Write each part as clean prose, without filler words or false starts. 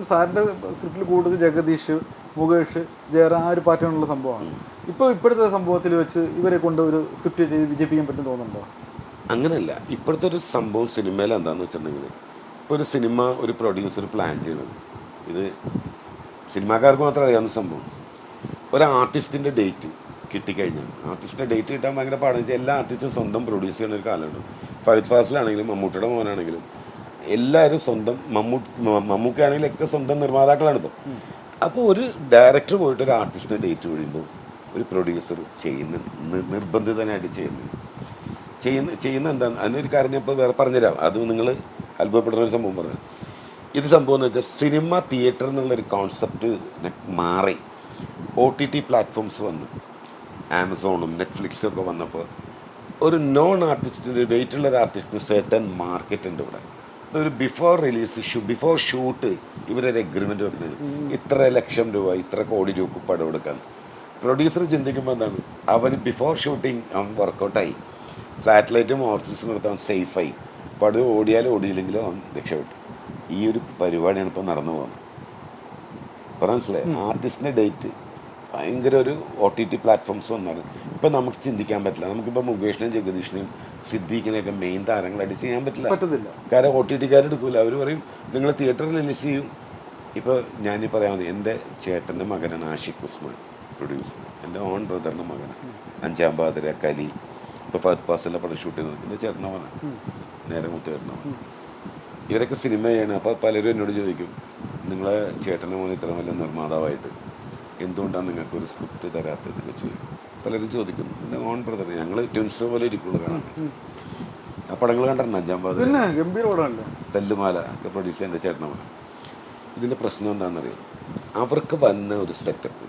ഇപ്പോൾ സാറിൻ്റെ സ്ക്രിപ്റ്റിൽ കൂടുതൽ ജഗദീഷ്, മുകേഷ്, ജയറാം ആ ഒരു പാറ്റേണുള്ള സംഭവമാണ്. ഇപ്പോഴത്തെ സംഭവത്തിൽ വെച്ച് ഇവരെ കൊണ്ട് ഒരു സ്ക്രിപ്റ്റ് ചെയ്ത് വിജയിപ്പിക്കാൻ പറ്റും തോന്നുന്നുണ്ടോ? അങ്ങനെയല്ല. ഇപ്പോഴത്തെ ഒരു സംഭവം സിനിമയിൽ എന്താണെന്ന് വെച്ചിട്ടുണ്ടെങ്കിൽ, ഇപ്പോൾ ഒരു സിനിമ ഒരു പ്രൊഡ്യൂസർ പ്ലാൻ ചെയ്യണത്, ഇത് സിനിമാക്കാർക്ക് മാത്രം അറിയാവുന്ന സംഭവം. ഒരു ആർട്ടിസ്റ്റിൻ്റെ ഡേറ്റ് കിട്ടിക്കഴിഞ്ഞാൽ, ആർട്ടിസ്റ്റിൻ്റെ ഡേറ്റ് കിട്ടാൻ ഭയങ്കര പാടെന്ന് വെച്ചാൽ എല്ലാ ആർട്ടിസ്റ്റും സ്വന്തം പ്രൊഡ്യൂസ് ചെയ്യുന്ന ഒരു കാലമുണ്ട്. ഫഹദ് ഫാസിലാണെങ്കിലും മമ്മൂട്ടിയുടെ മോനാണെങ്കിലും എല്ലാവരും സ്വന്തം, മമ്മൂക്കാണെങ്കിലും ഒക്കെ സ്വന്തം നിർമ്മാതാക്കളാണ് ഇപ്പോൾ. അപ്പോൾ ഒരു ഡയറക്ടർ പോയിട്ട് ഒരു ആർട്ടിസ്റ്റിൻ്റെ ഡേറ്റ് കഴിയുമ്പോൾ ഒരു പ്രൊഡ്യൂസർ നിർബന്ധിതനായിട്ട് ചെയ്യുന്ന എന്താണ് അതിനൊരു കാര്യം ഞാൻ ഇപ്പോൾ വേറെ പറഞ്ഞുതരാം. അത് നിങ്ങൾ അത്ഭുതപ്പെടുന്ന ഒരു സംഭവം പറഞ്ഞു. ഇത് സംഭവം എന്ന് വെച്ചാൽ സിനിമ തിയേറ്റർ എന്നുള്ളൊരു കോൺസെപ്റ്റ് മാറി OTT പ്ലാറ്റ്ഫോംസ് വന്നു, ആമസോണും നെറ്റ്ഫ്ലിക്സും ഒക്കെ വന്നപ്പോൾ ഒരു നോൺ ആർട്ടിസ്റ്റിന്, വെയിറ്റുള്ള ഒരു ആർട്ടിസ്റ്റിന് സെർട്ടൻ മാർക്കറ്റ് ഉണ്ട് ഇവിടെ. ഒരു ബിഫോർ റിലീസ് ബിഫോർ ഷൂട്ട് ഇവരൊരു എഗ്രിമെൻ്റ് വെക്കുന്നത്, ഇത്ര ലക്ഷം രൂപ, ഇത്ര കോടി രൂപ പടം എടുക്കാൻ. പ്രൊഡ്യൂസർ ചിന്തിക്കുമ്പോൾ എന്താണ്, അവന് ബിഫോർ ഷൂട്ടിങ് അവൻ വർക്കൗട്ടായി, സാറ്റലൈറ്റും ഓർച്ചിസും നിർത്താൻ സേഫായി, പടം ഓടിയാലും ഓടിയില്ലെങ്കിലും അവൻ രക്ഷപ്പെട്ടു. ഈ ഒരു പരിപാടിയാണ് ഇപ്പോൾ നടന്നു പോകുന്നത്. ഇപ്പോൾ മനസ്സിലായി? ആർട്ടിസ്റ്റിൻ്റെ ഡേറ്റ് ഭയങ്കര ഒരു OTT പ്ലാറ്റ്ഫോംസ് വന്നാണ്. ഇപ്പം നമുക്ക് ചിന്തിക്കാൻ പറ്റില്ല. നമുക്കിപ്പോൾ മുകേഷിനെയും ജഗദീഷിനെയും സിദ്ദീഖിനെയൊക്കെ മെയിൻ താരങ്ങളായിട്ട് ചെയ്യാൻ പറ്റില്ല. കാരണം OTT-കാരെടുക്കില്ല. അവർ പറയും നിങ്ങൾ തിയേറ്ററിൽ റിലീസ് ചെയ്യും. ഇപ്പോൾ ഞാനീ പറയാൻ മതി, എൻ്റെ ചേട്ടൻ്റെ മകനാണ് ആഷിഖ് ഉസ്മാൻ, പ്രൊഡ്യൂസർ. എൻ്റെ ഓൺ ബ്രദറിൻ്റെ മകനാണ്. 5-ാം പാതിര, കലി, ഇപ്പോൾ ഫഹദ് ഫാസിലിൻ്റെ പടം ഷൂട്ട് ചെയ്തത് എൻ്റെ ചേട്ടൻ്റെ മകനാണ്, നേരെ മൂത്ത ചേട്ടൻ്റെ മകൻ. ഇവരൊക്കെ സിനിമ ചെയ്യണം. അപ്പോൾ പലരും എന്നോട് ചോദിക്കും, നിങ്ങളെ ചേട്ടൻ്റെ മോൻ ഇത്ര വലിയ നിർമ്മാതാവായിട്ട് എന്തുകൊണ്ടാണ് നിങ്ങൾക്കൊരു സ്ക്രിപ്റ്റ് തരാത്തതെന്നൊക്കെ ചോദിക്കും. പലരും ചോദിക്കുന്നു. എൻ്റെ ഓൺ ബ്രദർ, ഞങ്ങൾ ട്വിൻസ് പോലെ ഇരിക്കുള്ളൂ കാണാൻ. ആ പടങ്ങൾ കണ്ടിട്ടുണ്ട്. 5-ാം പാതിര, തല്ലുമാല ഒക്കെ പ്രൊഡ്യൂസ് ചെയ്യാൻ എൻ്റെ ചേട്ടൻ്റെ മകൻ. ഇതിൻ്റെ പ്രശ്നം എന്താണെന്നറിയാം, അവർക്ക് വന്ന ഒരു സെറ്റപ്പ്,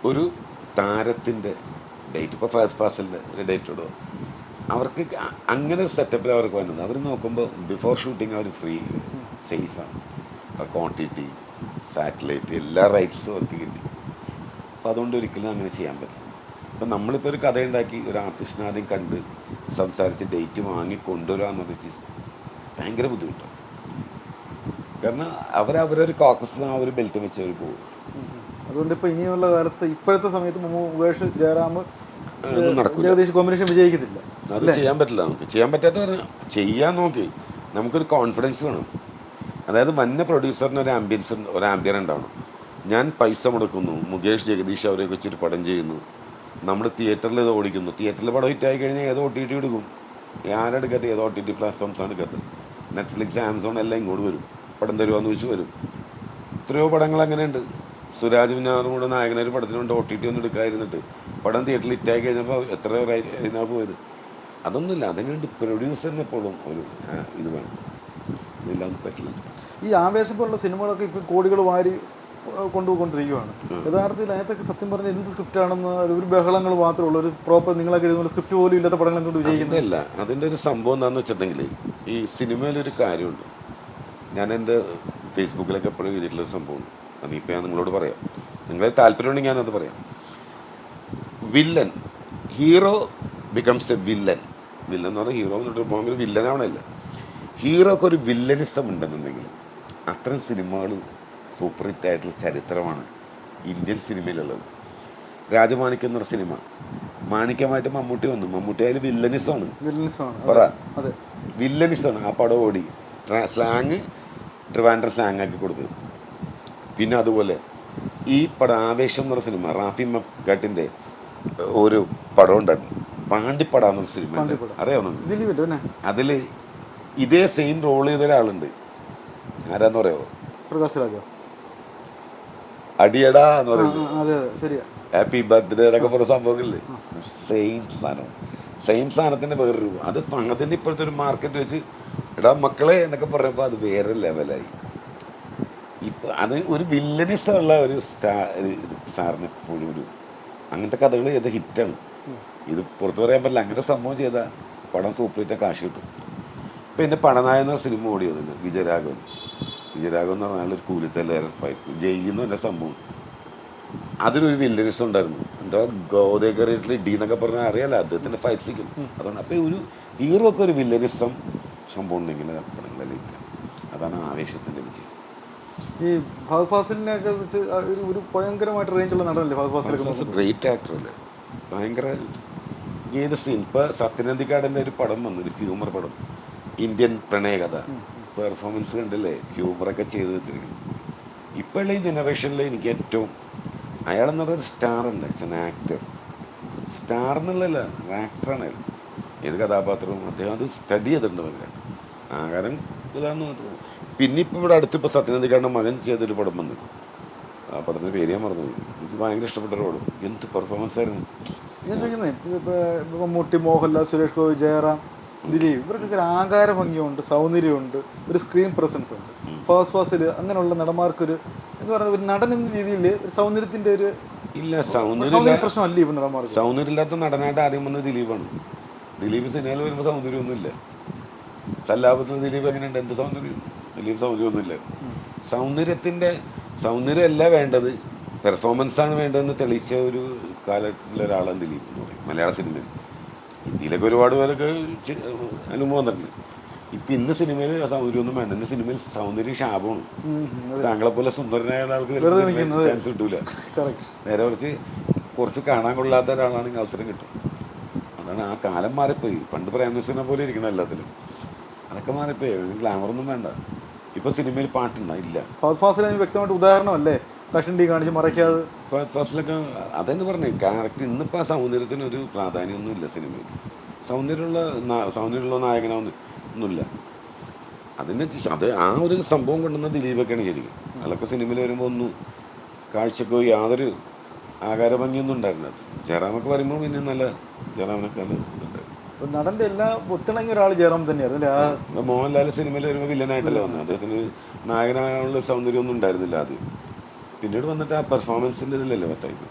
ഒരു താരത്തിൻ്റെ ഡേറ്റ്, ഇപ്പോൾ ഫഹദ് ഫാസിലിൻ്റെ ഒരു ഡേറ്റ് ഇടുക, അവർക്ക് അങ്ങനെ ഒരു സെറ്റപ്പിൽ അവർക്ക് വന്നത്. അവർ നോക്കുമ്പോൾ ബിഫോർ ഷൂട്ടിങ് അവർ ഫ്രീ സേഫാണ്. അവർക്ക് OTT, സാറ്റലൈറ്റ് എല്ലാ റൈറ്റ്സും അവർക്ക് കിട്ടി. അപ്പോൾ അതുകൊണ്ട് ഒരിക്കലും അങ്ങനെ ചെയ്യാൻ പറ്റില്ല. ഇപ്പം നമ്മളിപ്പോൾ ഒരു കഥയുണ്ടാക്കി ഒരു ആർട്ടിസ്റ്റിനെ ആദ്യം കണ്ട് സംസാരിച്ച് ഡേറ്റ് വാങ്ങി കൊണ്ടുവരിക എന്നത് ഭയങ്കര ബുദ്ധിമുട്ടാണ്. കാരണം അവരൊരു കോക്കസ് ആ ഒരു ബെൽറ്റ് വെച്ച് അവർ പോകും. അതുകൊണ്ട് ഇപ്പോൾ ഇനിയുള്ള കാലത്ത് ഇപ്പോഴത്തെ സമയത്ത് മുകേഷ്, ജയറാം, ജഗദീഷ് കോമ്പിനേഷൻ വിജയിക്കത്തില്ല. അത് ചെയ്യാൻ പറ്റില്ല. നമുക്ക് ചെയ്യാൻ പറ്റാത്ത പറഞ്ഞാൽ ചെയ്യാൻ നോക്കി നമുക്കൊരു കോൺഫിഡൻസ് വേണം. അതായത് വന്ന പ്രൊഡ്യൂസറിന് ഒരു ആംബിയർ ഉണ്ടാവണം. ഞാൻ പൈസ മുടക്കുന്നു, മുകേഷ്, ജഗദീഷ് അവരെ വെച്ചൊരു പടം ചെയ്യുന്നു, നമ്മൾ തിയേറ്ററിൽ ഇത് ഓടിക്കുന്നു. തിയേറ്ററിൽ പടം ഹിറ്റായി കഴിഞ്ഞാൽ ഏതോ OTT എടുക്കും. ഞാനെടുക്കട്ടെ, ഏതോ OTT പ്ലാറ്റ്ഫോംസാണ് എടുക്കട്ടെ. നെറ്റ്ഫ്ലിക്സ്, ആമസോൺ എല്ലാം ഇങ്ങോട്ട് വരും, പടം തരുവാന്ന് വെച്ച് വരും. എത്രയോ പടങ്ങൾ അങ്ങനെയുണ്ട്. സുരാജ് പിന്നാറും കൂടെ നായകനൊരു പടത്തിനുണ്ട് OTT ഒന്നും എടുക്കാതിരുന്നിട്ട് പടം തിയേറ്ററിൽ ഹിറ്റായി കഴിഞ്ഞപ്പോൾ എത്ര ഇതിനാ പോയത്. അതൊന്നുമില്ല. അതിനുവേണ്ടി പ്രൊഡ്യൂസറിന് എപ്പോഴും ഒരു ഇത് വേണം. ഇതെല്ലാം പറ്റില്ല. ഈ ആവേശം പോലുള്ള സിനിമകളൊക്കെ ഇപ്പോൾ കോടികൾ വാരി കൊണ്ടുപോയിക്കൊണ്ടിരിക്കുകയാണ്. യഥാർത്ഥത്തിൽ അതിനകത്തൊക്കെ സത്യം പറഞ്ഞാൽ എന്ത് സ്ക്രിപ്റ്റാണെന്ന് ഒരു ബഹളങ്ങൾ മാത്രമേ ഉള്ളൂ. ഒരു പ്രോപ്പർ നിങ്ങളൊക്കെ എഴുതുന്ന സ്ക്രിപ്റ്റ് പോലും ഇല്ലാത്ത പടങ്ങൾ എന്തുകൊണ്ട് വിജയിക്കുന്നില്ല? അതിൻ്റെ ഒരു സംഭവം എന്താണെന്ന് വെച്ചിട്ടുണ്ടെങ്കിൽ, ഈ സിനിമയിലൊരു കാര്യമുണ്ട്. ഞാൻ എൻ്റെ ഫേസ്ബുക്കിലൊക്കെ എപ്പോഴും എഴുതിയിട്ടുള്ളൊരു സംഭവം, അതിപ്പോൾ ഞാൻ നിങ്ങളോട് പറയാം. നിങ്ങളെ താല്പര്യമുണ്ടെങ്കിൽ ഞാനത് പറയാം. Villain, hero becomes A villain. Villain എന്ന് പറഞ്ഞാൽ ഹീറോ എന്നിട്ട് പോകുമ്പോൾ വില്ലനാവണമല്ല. ഹീറോക്ക് ഒരു വില്ലനിസം ഉണ്ടെന്നുണ്ടെങ്കിൽ അത്തരം സിനിമകൾ സൂപ്പർ ഹിറ്റായിട്ടുള്ള ചരിത്രമാണ് ഇന്ത്യൻ സിനിമയിലുള്ളത്. രാജമാണിക്യം എന്നൊരു സിനിമ, മാണിക്യമായിട്ട് മമ്മൂട്ടി വന്നു. മമ്മൂട്ടി അതിൽ വില്ലനിസമാണ്, വില്ലനിസമാണ്. ആ പടം ഓടി, സ്ലാങ് ട്രിവാൻഡ്രം സ്ലാങ് ആക്കി കൊടുത്തു. പിന്നെ അതുപോലെ ഈ പടം ആവേശം എന്ന് പറഞ്ഞ സിനിമ, റാഫി മക്കാട്ടിൻ്റെ ഒരു പടം ഉണ്ടായിരുന്നു, പാണ്ടിപ്പട എന്നൊരു സിനിമ, അറിയാവുന്ന. അതിൽ ഇതേ സെയിം റോൾ ചെയ്ത ഒരാളുണ്ട്. ആരാന്ന് പറയാമോ? പ്രകാശ് രാജ. അടിയടാ എന്ന് പറയുന്നത്, ഹാപ്പി ബർത്ത്ഡേ എന്നൊക്കെ പറഞ്ഞ സംഭവങ്ങളില്ലേ, സെയിം സാധനത്തിൻ്റെ വേറൊരു അത് ഫഹദിൻ്റെ ഇപ്പോഴത്തെ ഒരു മാർക്കറ്റ് വെച്ച് എടാ മക്കളെ എന്നൊക്കെ പറയുമ്പോൾ അത് വേറെ ലെവലായി. ഇപ്പം അത് ഒരു വില്ലനിസമുള്ള ഒരു സാറിന് എപ്പോഴും ഒരു അങ്ങനത്തെ കഥകൾ ചെയ്ത ഹിറ്റാണ്. ഇത് പുറത്ത് പറയാൻ പറ്റില്ല. അങ്ങനെ സംഭവം ചെയ്താൽ പടം സൂപ്പർ ഹിറ്റ് കാശ് കിട്ടും. ഇപ്പം എൻ്റെ പടനായ എന്ന സിനിമ ഓടിയതുണ്ട്, വിജയരാഘവൻ എന്ന് പറഞ്ഞാൽ ഒരു കൂലിത്തല്ലേറെ ഫൈറ്റ് ജയിലിന്ന് എൻ്റെ സംഭവം. അതിലൊരു വില്ലനിസം ഉണ്ടായിരുന്നു. എന്താ ഗോദേക്കറിയിട്ടിൽ ഡി എന്നൊക്കെ പറഞ്ഞാൽ അറിയാലോ, അദ്ദേഹത്തിൻ്റെ ഫൈറ്റ് സീക്കും അതുകൊണ്ട്. അപ്പോൾ ഒരു ഹീറോ ഒക്കെ ഒരു വില്ലനിസം സംഭവം ഉണ്ടെങ്കിൽ പടങ്ങളെല്ലാം. അതാണ് ആവേശത്തിൻ്റെ വിജയം. ഈ ഫഹദ് ഫാസിലിനെയൊക്കെ വെച്ച് ഒരു ഭയങ്കരമായിട്ട് റേഞ്ചുള്ള നടനല്ലേ ഫഹദ് ഫാസിലൊക്കെ? ഗ്രേറ്റ് ആക്ടറല്ലേ, ഭയങ്കര. ഏത് സീൻ ഇപ്പോൾ സത്യനന്ദിക്കാടിൻ്റെ ഒരു പടം വന്നു, ഒരു ഹ്യൂമർ പടം, ഇന്ത്യൻ പ്രണയകഥ. പെർഫോമൻസ് കണ്ടില്ലേ, ഹ്യൂമറൊക്കെ ചെയ്ത് വെച്ചിരിക്കുന്നു. ഇപ്പോഴുള്ള ഈ ജനറേഷനിൽ എനിക്ക് ഏറ്റവും അയാളെന്ന് പറഞ്ഞൊരു സ്റ്റാർ അല്ല, ഇറ്റ്സ് ആക്ടർ. സ്റ്റാർ എന്നുള്ളതല്ല, ആക്ടറാണ് അയാൾ. ഏത് കഥാപാത്രവും അദ്ദേഹം അത് സ്റ്റഡി ചെയ്തിട്ടുണ്ട് ഭയങ്കര. ആകാരം ഇതാണെന്ന് മാത്രമേ. പിന്നെ ഇപ്പോൾ ഇവിടെ അടുത്തിപ്പോൾ സത്യനന്ദിക്കാടിൻ്റെ മകൻ ചെയ്തൊരു പടം വന്നു, ആ പടത്തിൻ്റെ പേര് ഞാൻ മറന്നു. എനിക്ക് ഭയങ്കര ഇഷ്ടപ്പെട്ട ഒരു പടം, എന്ത് പെർഫോമൻസ് ആയിരുന്നു. ഞാൻ ചോദിക്കുന്നത് ഇപ്പോൾ മമ്മൂട്ടി, മോഹൻലാൽ, സുരേഷ് ഗോപി, ജയറാം, ദിലീപ്, ഇവർക്കൊക്കെ ഒരു ആകാര ഭംഗിയുണ്ട്, സൗന്ദര്യമുണ്ട്, ഒരു സ്ക്രീൻ പ്രസൻസ് ഉണ്ട്. ഫഹദ് ഫാസിൽ അങ്ങനെയുള്ള നടന്മാർക്കൊരു എന്ന് പറയുന്നത് ഒരു നടൻ എന്ന രീതിയിൽ ഒരു സൗന്ദര്യത്തിൻ്റെ ഒരു ഇല്ല, സൗന്ദര്യ പ്രശ്നമല്ല ഇപ്പം നടന്മാർക്ക്. സൗന്ദര്യമില്ലാത്ത നടനായിട്ട് ആദ്യം വന്നത് ദിലീപാണ്. ദിലീപ് സിനിമയിൽ വരുമ്പോൾ സൗന്ദര്യമൊന്നുമില്ല. സല്ലാപത്തിൽ ദിലീപ് എങ്ങനെയുണ്ട്, എന്ത് സൗന്ദര്യം? ദിലീപ് സൗന്ദര്യമൊന്നുമില്ല. സൗന്ദര്യമല്ല വേണ്ടത്, പെർഫോമൻസാണ് വേണ്ടതെന്ന് തെളിയിച്ച ഒരു കാലത്തിലുള്ള ഒരാളാണ് ദിലീപ് എന്ന് പറയും മലയാള സിനിമയിൽ. ഇന്ത്യയിലൊക്കെ ഒരുപാട് പേരൊക്കെ അനുഭവം വന്നിട്ടുണ്ട്. ഇപ്പം ഇന്ന് സിനിമയിൽ സൗന്ദര്യമൊന്നും വേണ്ട, ഇന്ന് സിനിമയിൽ സൗന്ദര്യം ശാപമാണ്. താങ്കളെ പോലെ സുന്ദരനായ ആൾക്ക് ചാൻസ് കിട്ടൂല. നേരെ കുറച്ച് കാണാൻ കൊള്ളാത്ത ഒരാളാണെങ്കിൽ അവസരം കിട്ടും. അതാണ്, ആ കാലം മാറിപ്പോയി. പണ്ട് പ്രേംനസീറിനെ പോലെ ഇരിക്കണം എല്ലാത്തിലും, അതൊക്കെ മാറിപ്പോയി. ഗ്ലാമറൊന്നും വേണ്ട. ഇപ്പം സിനിമയിൽ പാട്ടുണ്ടോ? ഇല്ല. ഫഹദ് ഫാസിൽ വ്യക്തമായിട്ട് ഉദാഹരണമല്ലേ, കഷണ്ടി കാണിച്ച് മറയ്ക്കാതെ. ഫഹദ് ഫാസിലൊക്കെ അതെന്ന് പറഞ്ഞേ കറക്റ്റ്. ഇന്നിപ്പോൾ ആ സൗന്ദര്യത്തിനൊരു പ്രാധാന്യമൊന്നുമില്ല സിനിമയിൽ. സൗന്ദര്യമുള്ള നായകനൊന്നുമില്ല. അത് ആ ഒരു സംഭവം കൊണ്ടുവന്ന ദിലീപൊക്കെയാണ് ശരിക്കും. അതൊക്കെ സിനിമയിൽ വരുമ്പോൾ ഒന്നും കാഴ്ചക്കോ യാതൊരു ആകാരഭംഗിയൊന്നും ഉണ്ടായിരുന്നത്. ജയറാമൊക്കെ വരുമ്പോൾ പിന്നെ നല്ല ജയറാമിനൊക്കെ നല്ല ഇതുണ്ടായിരുന്നു. നടൻ്റെ എല്ലാ ഒത്തിണങ്ങിയ ഒരാൾ ജയറാം തന്നെയായിരുന്നു അല്ലേ? മോഹൻലാൽ സിനിമയിൽ വരുമ്പോൾ വില്ലനായിട്ടല്ലേ വന്നത്. അദ്ദേഹത്തിന് നായകനായുള്ള സൗന്ദര്യമൊന്നും ഉണ്ടായിരുന്നില്ല ആദ്യം. പിന്നീട് വന്നിട്ട് ആ പെർഫോമൻസിൻ്റെ ഇതിലല്ലേ പറ്റായിരുന്നു.